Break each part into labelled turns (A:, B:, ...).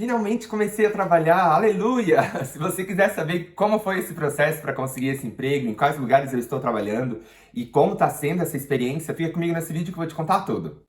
A: Finalmente comecei a trabalhar, aleluia! Se você quiser saber como foi esse processo para conseguir esse emprego, em quais lugares eu estou trabalhando e como está sendo essa experiência, fica comigo nesse vídeo que eu vou te contar tudo.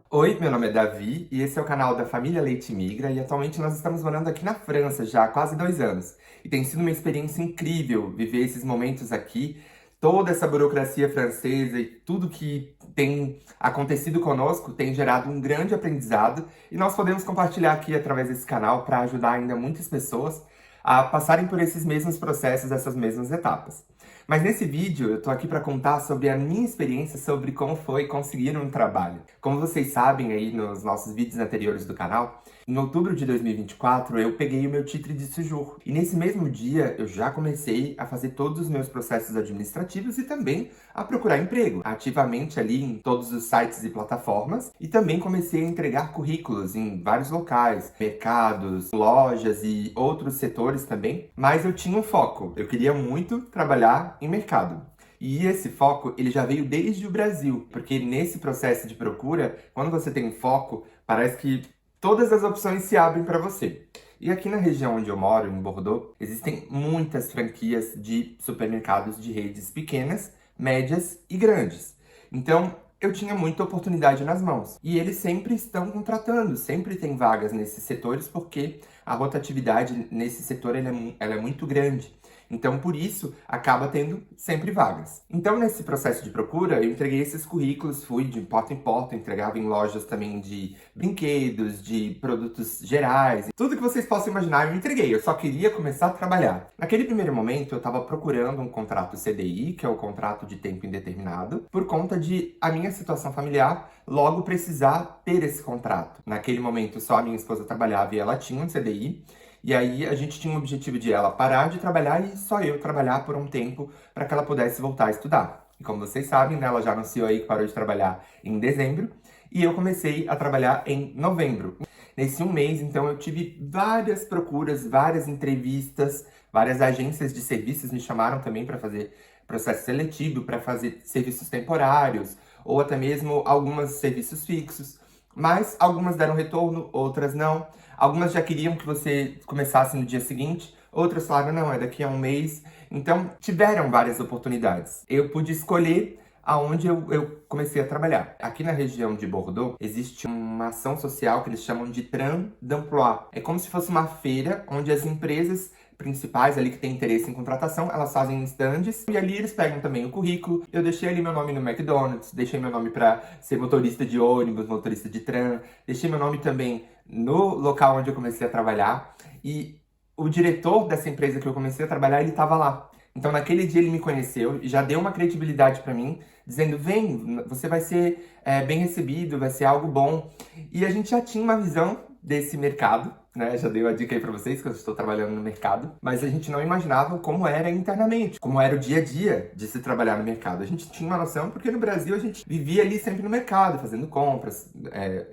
A: Oi, meu nome é Davi e esse é o canal da família Leite Migra e atualmente nós estamos morando aqui na França já há quase 2 anos. E tem sido uma experiência incrível viver esses momentos aqui, toda essa burocracia francesa e tudo que tem acontecido conosco tem gerado um grande aprendizado e nós podemos compartilhar aqui através desse canal para ajudar ainda muitas pessoas a passarem por esses mesmos processos, essas mesmas etapas. Mas nesse vídeo eu tô aqui para contar sobre a minha experiência sobre como foi conseguir um trabalho. Como vocês sabem aí nos nossos vídeos anteriores do canal, em outubro de 2024 eu peguei o meu titre de séjour. E nesse mesmo dia eu já comecei a fazer todos os meus processos administrativos e também a procurar emprego, ativamente ali em todos os sites e plataformas. E também comecei a entregar currículos em vários locais, mercados, lojas e outros setores também. Mas eu tinha um foco, eu queria muito trabalhar em mercado. E esse foco, ele já veio desde o Brasil, porque nesse processo de procura, quando você tem um foco, parece que todas as opções se abrem para você. E aqui na região onde eu moro, em Bordeaux, existem muitas franquias de supermercados de redes pequenas, médias e grandes. Então, eu tinha muita oportunidade nas mãos. E eles sempre estão contratando, sempre tem vagas nesses setores, porque a rotatividade nesse setor ela é muito grande. Então, por isso, acaba tendo sempre vagas. Então, nesse processo de procura, eu entreguei esses currículos, fui de porta em porta, entregava em lojas também de brinquedos, de produtos gerais. Tudo que vocês possam imaginar, eu entreguei. Eu só queria começar a trabalhar. Naquele primeiro momento, eu estava procurando um contrato CDI, que é o contrato de tempo indeterminado, por conta de a minha situação familiar logo precisar ter esse contrato. Naquele momento, só a minha esposa trabalhava e ela tinha um CDI. E aí a gente tinha o objetivo de ela parar de trabalhar e só eu trabalhar por um tempo para que ela pudesse voltar a estudar. E como vocês sabem, né, ela já anunciou aí que parou de trabalhar em dezembro e eu comecei a trabalhar em novembro. Nesse um mês, então, eu tive várias procuras, várias entrevistas, várias agências de serviços me chamaram também para fazer processo seletivo, para fazer serviços temporários ou até mesmo alguns serviços fixos. Mas algumas deram retorno, outras não. Algumas já queriam que você começasse no dia seguinte, outras falaram, não, é daqui a um mês. Então, tiveram várias oportunidades. Eu pude escolher aonde eu comecei a trabalhar. Aqui na região de Bordeaux, existe uma ação social que eles chamam de Tram d'Emploi. É como se fosse uma feira onde as empresas principais ali que têm interesse em contratação, elas fazem stands e ali eles pegam também o currículo. Eu deixei ali meu nome no McDonald's, deixei meu nome para ser motorista de ônibus, motorista de tram, deixei meu nome também no local onde eu comecei a trabalhar e o diretor dessa empresa que eu comecei a trabalhar, ele estava lá. Então naquele dia ele me conheceu e já deu uma credibilidade para mim, dizendo, vem, você vai ser bem recebido, vai ser algo bom. E a gente já tinha uma visão desse mercado, né? Já dei uma dica aí pra vocês que eu estou trabalhando no mercado, mas a gente não imaginava como era internamente, como era o dia a dia de se trabalhar no mercado. A gente tinha uma noção porque no Brasil a gente vivia ali sempre no mercado, fazendo compras,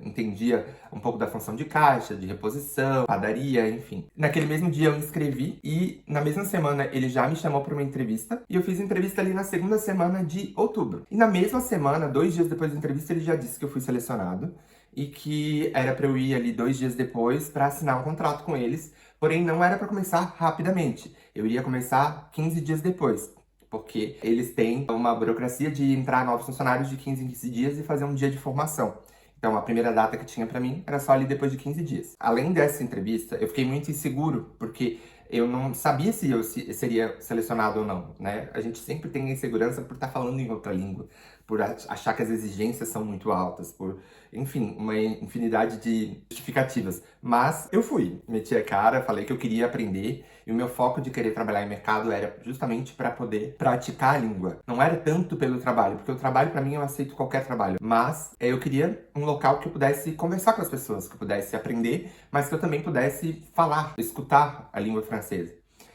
A: entendia um pouco da função de caixa, de reposição, padaria, enfim. Naquele mesmo dia eu me inscrevi e na mesma semana ele já me chamou para uma entrevista e eu fiz a entrevista ali na segunda semana de outubro. E na mesma semana, 2 dias depois da entrevista, ele já disse que eu fui selecionado e que era para eu ir ali 2 dias depois para assinar um contrato com eles, porém não era para começar rapidamente, eu iria começar 15 dias depois, porque eles têm uma burocracia de entrar novos funcionários de 15 em 15 dias e fazer um dia de formação. Então a primeira data que tinha para mim era só ali depois de 15 dias. Além dessa entrevista, eu fiquei muito inseguro, porque eu não sabia se eu seria selecionado ou não, né? A gente sempre tem insegurança por estar falando em outra língua, por achar que as exigências são muito altas, por, enfim, uma infinidade de justificativas. Mas eu fui, meti a cara, falei que eu queria aprender e o meu foco de querer trabalhar em mercado era justamente para poder praticar a língua. Não era tanto pelo trabalho, porque o trabalho para mim eu aceito qualquer trabalho, mas eu queria um local que eu pudesse conversar com as pessoas, que eu pudesse aprender, mas que eu também pudesse falar, escutar a língua francesa.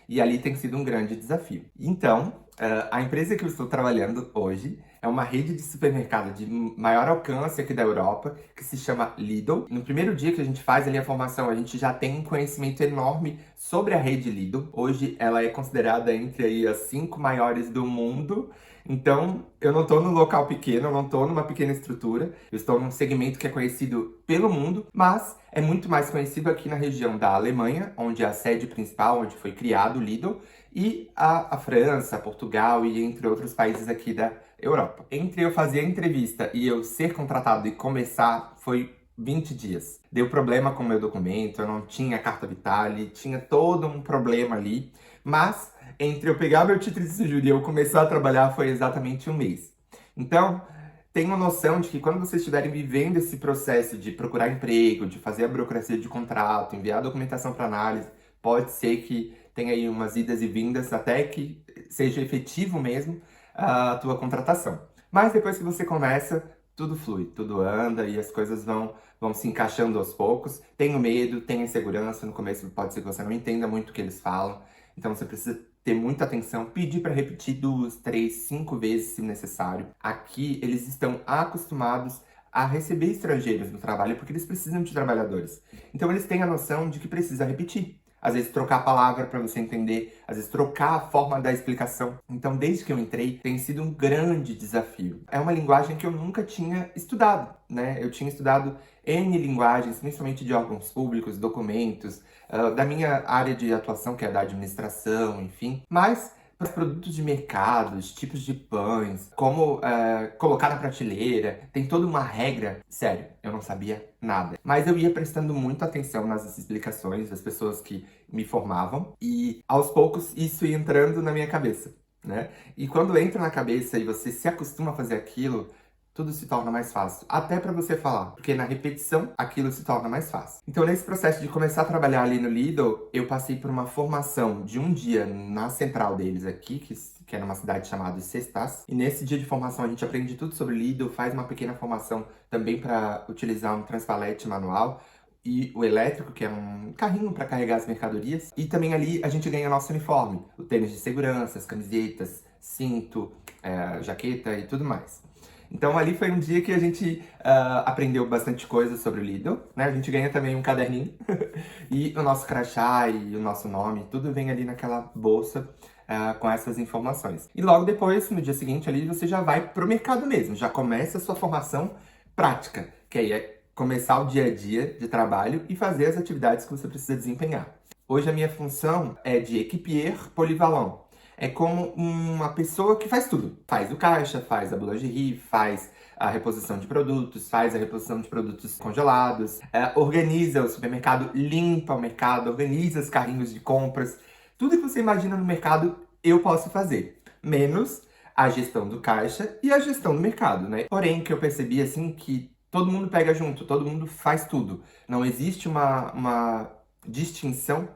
A: E ali tem sido um grande desafio. Então, A empresa que eu estou trabalhando hoje é uma rede de supermercado de maior alcance aqui da Europa, que se chama Lidl. No primeiro dia que a gente faz ali a formação, a gente já tem um conhecimento enorme sobre a rede Lidl. Hoje ela é considerada entre aí as 5 maiores do mundo. Então, eu não estou num local pequeno, eu não estou numa pequena estrutura, eu estou num segmento que é conhecido pelo mundo, mas é muito mais conhecido aqui na região da Alemanha, onde é a sede principal, onde foi criado o Lidl, e a França, Portugal e entre outros países aqui da Europa. Entre eu fazer a entrevista e eu ser contratado e começar, foi 20 dias. Deu problema com o meu documento, eu não tinha carta Vitale, tinha todo um problema ali, mas entre eu pegar meu título de seguro e eu começar a trabalhar foi exatamente um mês. Então, tenham noção de que quando vocês estiverem vivendo esse processo de procurar emprego, de fazer a burocracia de contrato, enviar a documentação para análise, pode ser que tenha aí umas idas e vindas até que seja efetivo mesmo a tua contratação. Mas depois que você começa, tudo flui, tudo anda e as coisas vão se encaixando aos poucos. Tenha medo, tenha insegurança, no começo pode ser que você não entenda muito o que eles falam, então você precisa ter muita atenção, pedir para repetir 2, 3, 5 vezes se necessário. Aqui eles estão acostumados a receber estrangeiros no trabalho porque eles precisam de trabalhadores. Então eles têm a noção de que precisa repetir. Às vezes trocar a palavra para você entender, às vezes trocar a forma da explicação. Então, desde que eu entrei, tem sido um grande desafio. É uma linguagem que eu nunca tinha estudado, né? Eu tinha estudado N linguagens, principalmente de órgãos públicos, documentos, da minha área de atuação, que é da administração, enfim. Mas para os produtos de mercado, os tipos de pães, como colocar na prateleira, tem toda uma regra. Sério, eu não sabia nada. Mas eu ia prestando muita atenção nas explicações das pessoas que me formavam e aos poucos isso ia entrando na minha cabeça, né? E quando entra na cabeça e você se acostuma a fazer aquilo, tudo se torna mais fácil. Até para você falar, porque na repetição aquilo se torna mais fácil. Então, nesse processo de começar a trabalhar ali no Lidl, eu passei por uma formação de um dia na central deles aqui, que é numa cidade chamada Cestas. E nesse dia de formação a gente aprende tudo sobre Lidl, faz uma pequena formação também para utilizar um transpalete manual e o elétrico, que é um carrinho para carregar as mercadorias. E também ali a gente ganha nosso uniforme, o tênis de segurança, as camisetas, cinto, jaqueta e tudo mais. Então ali foi um dia que a gente aprendeu bastante coisa sobre o Lidl, né? A gente ganha também um caderninho e o nosso crachá e o nosso nome, tudo vem ali naquela bolsa com essas informações. E logo depois, no dia seguinte ali, você já vai pro mercado mesmo, já começa a sua formação prática, que aí é começar o dia a dia de trabalho e fazer as atividades que você precisa desempenhar. Hoje a minha função é de équipier polyvalent. É como uma pessoa que faz tudo. Faz o caixa, faz a boulangerie, faz a reposição de produtos, faz a reposição de produtos congelados, organiza o supermercado, limpa o mercado, organiza os carrinhos de compras. Tudo que você imagina no mercado, eu posso fazer. Menos a gestão do caixa e a gestão do mercado, né? Porém, que eu percebi, assim, que todo mundo pega junto, todo mundo faz tudo. Não existe uma distinção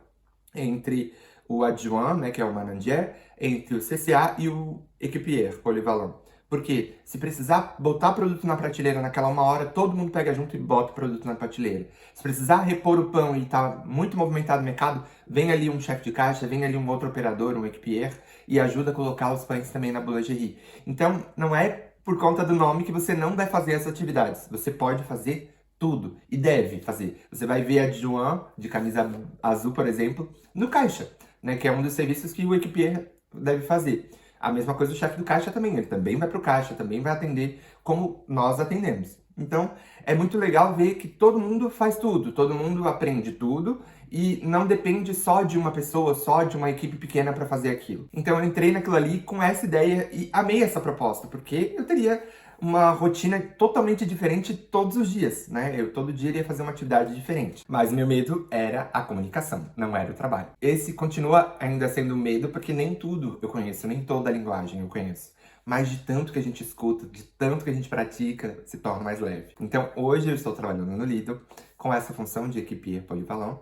A: entre o adjoint, né, que é o manager, entre o CCA e o équipier polyvalent. Porque se precisar botar produto na prateleira naquela uma hora, todo mundo pega junto e bota o produto na prateleira. Se precisar repor o pão e tá muito movimentado o mercado, vem ali um chefe de caixa, vem ali um outro operador, um équipier, e ajuda a colocar os pães também na boulangerie. Então, não é por conta do nome que você não vai fazer essas atividades. Você pode fazer tudo. E deve fazer. Você vai ver a adjoint de camisa azul, por exemplo, no caixa, né? Que é um dos serviços que o équipier deve fazer. A mesma coisa o chefe do caixa também. Ele também vai para o caixa, também vai atender como nós atendemos. Então, é muito legal ver que todo mundo faz tudo, todo mundo aprende tudo e não depende só de uma pessoa, só de uma equipe pequena para fazer aquilo. Então, eu entrei naquilo ali com essa ideia e amei essa proposta, porque eu teria uma rotina totalmente diferente todos os dias, né? Eu todo dia iria fazer uma atividade diferente. Mas meu medo era a comunicação, não era o trabalho. Esse continua ainda sendo um medo, porque nem tudo eu conheço, nem toda a linguagem eu conheço. Mas de tanto que a gente escuta, de tanto que a gente pratica, se torna mais leve. Então, hoje eu estou trabalhando no Lidl com essa função de équipier polyvalent.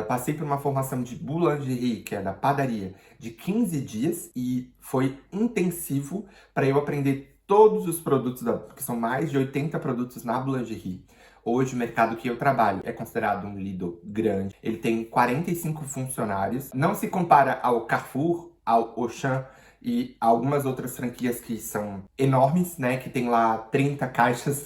A: Passei por uma formação de boulangerie, que é da padaria, de 15 dias e foi intensivo para eu aprender todos os produtos, que são mais de 80 produtos na boulangerie. Hoje, o mercado que eu trabalho é considerado um Lidl grande. Ele tem 45 funcionários. Não se compara ao Carrefour, ao Auchan e algumas outras franquias que são enormes, né? Que tem lá 30 caixas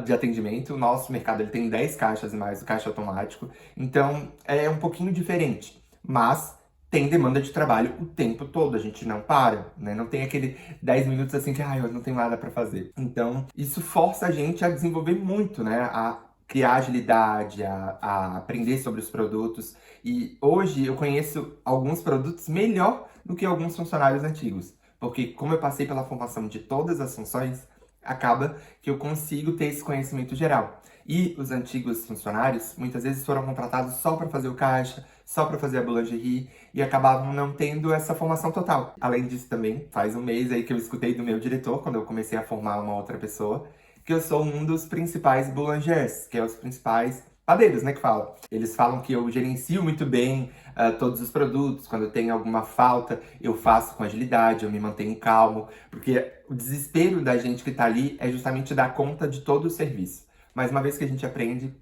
A: de atendimento. O nosso mercado ele tem 10 caixas mais o caixa automático. Então é um pouquinho diferente. Mas tem demanda de trabalho o tempo todo, a gente não para, né? Não tem aquele 10 minutos assim que, eu não tenho nada para fazer. Então, isso força a gente a desenvolver muito, né? A criar agilidade, a aprender sobre os produtos. E hoje eu conheço alguns produtos melhor do que alguns funcionários antigos. Porque como eu passei pela formação de todas as funções, acaba que eu consigo ter esse conhecimento geral. E os antigos funcionários, muitas vezes foram contratados só para fazer o caixa, só para fazer a boulangerie, e acabavam não tendo essa formação total. Além disso também, faz um mês aí que eu escutei do meu diretor, quando eu comecei a formar uma outra pessoa, que eu sou um dos principais boulangers, que é os principais padeiros, né, que fala. Eles falam que eu gerencio muito bem todos os produtos, quando tem alguma falta, eu faço com agilidade, eu me mantenho calmo, porque o desespero da gente que tá ali é justamente dar conta de todo o serviço. Mas uma vez que a gente aprende,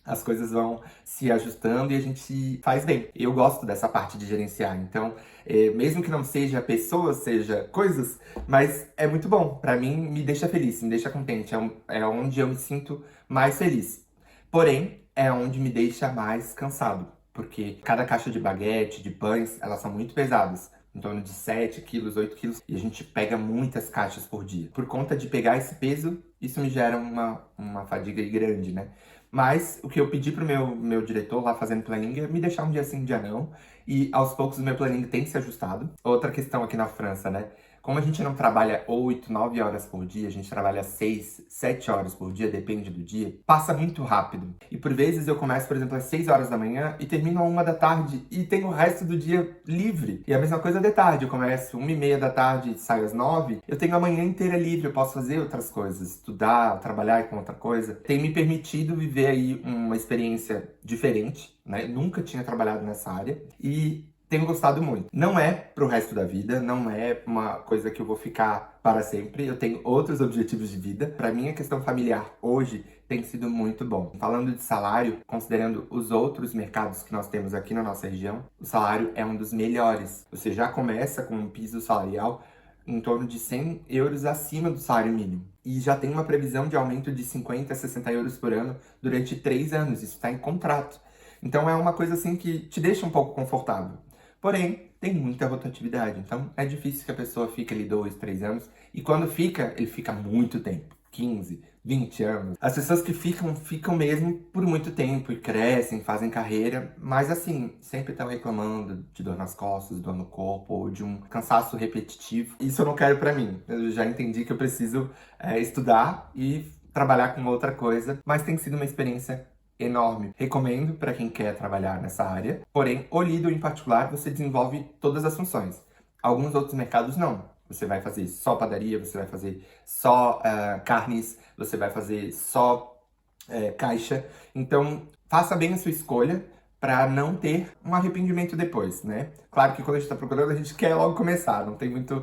A: as coisas vão se ajustando e a gente faz bem. Eu gosto dessa parte de gerenciar, então, mesmo que não seja pessoas, seja coisas, mas é muito bom. Pra mim, me deixa feliz, me deixa contente. É onde eu me sinto mais feliz. Porém, é onde me deixa mais cansado, porque cada caixa de baguete, de pães, elas são muito pesadas. Em torno de 7 quilos, 8 quilos, e a gente pega muitas caixas por dia. Por conta de pegar esse peso, isso me gera uma fadiga grande, né? Mas o que eu pedi pro meu diretor lá fazendo planning é me deixar um dia sim, um dia não. E aos poucos o meu planning tem se ajustado. Outra questão aqui na França, né? Como a gente não trabalha 8, 9 horas por dia, a gente trabalha 6, 7 horas por dia, depende do dia, passa muito rápido. E por vezes eu começo, por exemplo, às 6 horas da manhã e termino às 1 da tarde e tenho o resto do dia livre. E a mesma coisa de tarde, eu começo 1h30 da tarde e saio às 9, eu tenho a manhã inteira livre, eu posso fazer outras coisas, estudar, trabalhar com outra coisa. Tem me permitido viver aí uma experiência diferente, né? Nunca tinha trabalhado nessa área e tenho gostado muito. Não é pro resto da vida, não é uma coisa que eu vou ficar para sempre. Eu tenho outros objetivos de vida. Para mim, a questão familiar hoje tem sido muito bom. Falando de salário, considerando os outros mercados que nós temos aqui na nossa região, o salário é um dos melhores. Você já começa com um piso salarial em torno de 100 euros acima do salário mínimo. E já tem uma previsão de aumento de 50 a 60 euros por ano durante 3 anos. Isso está em contrato. Então é uma coisa assim que te deixa um pouco confortável. Porém, tem muita rotatividade, então é difícil que a pessoa fique ali 2, 3 anos, e quando fica, ele fica muito tempo, 15, 20 anos. As pessoas que ficam mesmo por muito tempo e crescem, fazem carreira, mas assim, sempre estão reclamando de dor nas costas, dor no corpo, ou de um cansaço repetitivo. Isso eu não quero pra mim, eu já entendi que eu preciso estudar e trabalhar com outra coisa, mas tem sido uma experiência enorme. Recomendo para quem quer trabalhar nessa área. Porém, o Lido em particular, você desenvolve todas as funções. Alguns outros mercados não. Você vai fazer só padaria, você vai fazer só carnes, você vai fazer só caixa. Então, faça bem a sua escolha para não ter um arrependimento depois, né? Claro que quando a gente está procurando, a gente quer logo começar, não tem muito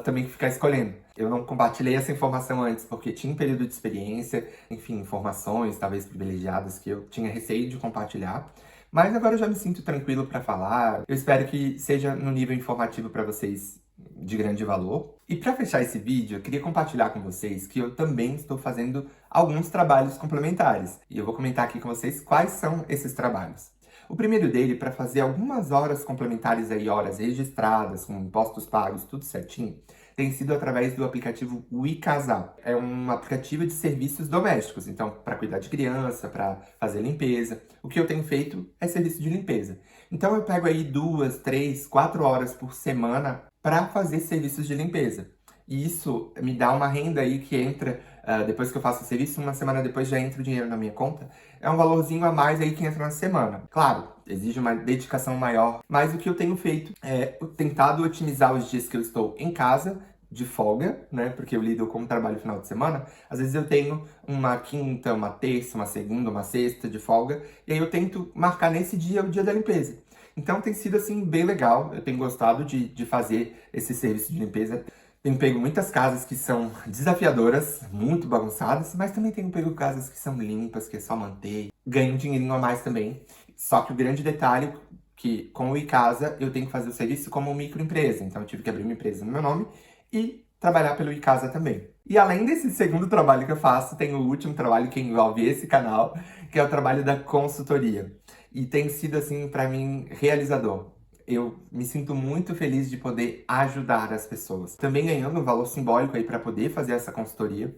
A: também que ficar escolhendo. Eu não compartilhei essa informação antes porque tinha um período de experiência, enfim, informações talvez privilegiadas que eu tinha receio de compartilhar. Mas agora eu já me sinto tranquilo para falar. Eu espero que seja no nível informativo para vocês de grande valor. E para fechar esse vídeo, eu queria compartilhar com vocês que eu também estou fazendo alguns trabalhos complementares. E eu vou comentar aqui com vocês quais são esses trabalhos. O primeiro dele, para fazer algumas horas complementares aí, horas registradas, com impostos pagos, tudo certinho, tem sido através do aplicativo WeCasar. É um aplicativo de serviços domésticos, então para cuidar de criança, para fazer limpeza. O que eu tenho feito é serviço de limpeza. Então eu pego aí 2, 3, 4 horas por semana para fazer serviços de limpeza. E isso me dá uma renda aí que entra, depois que eu faço o serviço, uma semana depois já entra o dinheiro na minha conta. É um valorzinho a mais aí que entra na semana. Claro, exige uma dedicação maior, mas o que eu tenho feito é tentado otimizar os dias que eu estou em casa, de folga, né? Porque eu lido com trabalho final de semana. Às vezes eu tenho uma quinta, uma terça, uma segunda, uma sexta de folga, e aí eu tento marcar nesse dia o dia da limpeza. Então tem sido assim bem legal, eu tenho gostado de fazer esse serviço de limpeza. Tenho pego muitas casas que são desafiadoras, muito bagunçadas, mas também tenho pego casas que são limpas, que é só manter. Ganho um dinheirinho a mais também. Só que o grande detalhe que com o Icasa eu tenho que fazer o serviço como microempresa. Então eu tive que abrir uma empresa no meu nome e trabalhar pelo Icasa também. E além desse segundo trabalho que eu faço, tem o último trabalho que envolve esse canal, que é o trabalho da consultoria. E tem sido, assim, para mim, realizador. Eu me sinto muito feliz de poder ajudar as pessoas. Também ganhando um valor simbólico aí para poder fazer essa consultoria.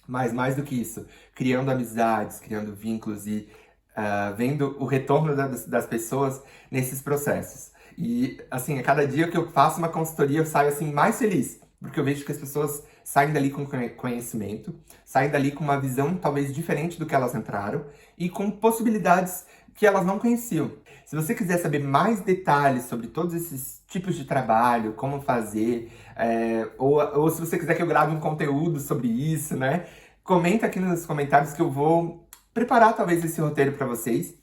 A: Mas mais do que isso, criando amizades, criando vínculos e vendo o retorno das pessoas nesses processos. E, assim, a cada dia que eu faço uma consultoria, eu saio, assim, mais feliz. Porque eu vejo que as pessoas saem dali com conhecimento, saem dali com uma visão talvez diferente do que elas entraram e com possibilidades que elas não conheciam. Se você quiser saber mais detalhes sobre todos esses tipos de trabalho, como fazer, ou se você quiser que eu grave um conteúdo sobre isso, né? Comenta aqui nos comentários que eu vou preparar talvez esse roteiro para vocês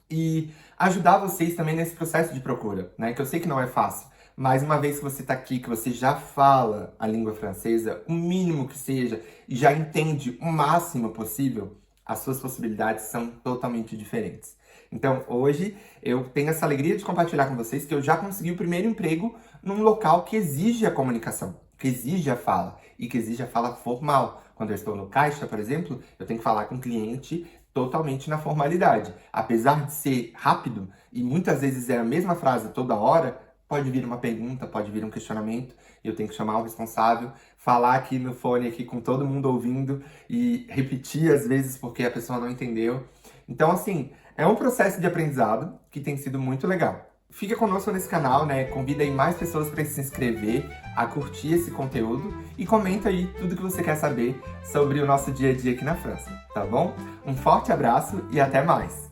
A: e ajudar vocês também nesse processo de procura, né? Que eu sei que não é fácil, mas uma vez que você está aqui, que você já fala a língua francesa, o mínimo que seja, e já entende o máximo possível, as suas possibilidades são totalmente diferentes. Então, hoje, eu tenho essa alegria de compartilhar com vocês que eu já consegui o primeiro emprego num local que exige a comunicação, que exige a fala, e que exige a fala formal. Quando eu estou no caixa, por exemplo, eu tenho que falar com o cliente totalmente na formalidade. Apesar de ser rápido, e muitas vezes é a mesma frase toda hora, pode vir uma pergunta, pode vir um questionamento, e eu tenho que chamar o responsável, falar aqui no fone aqui com todo mundo ouvindo e repetir às vezes porque a pessoa não entendeu. Então, assim, é um processo de aprendizado que tem sido muito legal. Fica conosco nesse canal, né? Convida aí mais pessoas para se inscrever, a curtir esse conteúdo e comenta aí tudo que você quer saber sobre o nosso dia a dia aqui na França, tá bom? Um forte abraço e até mais!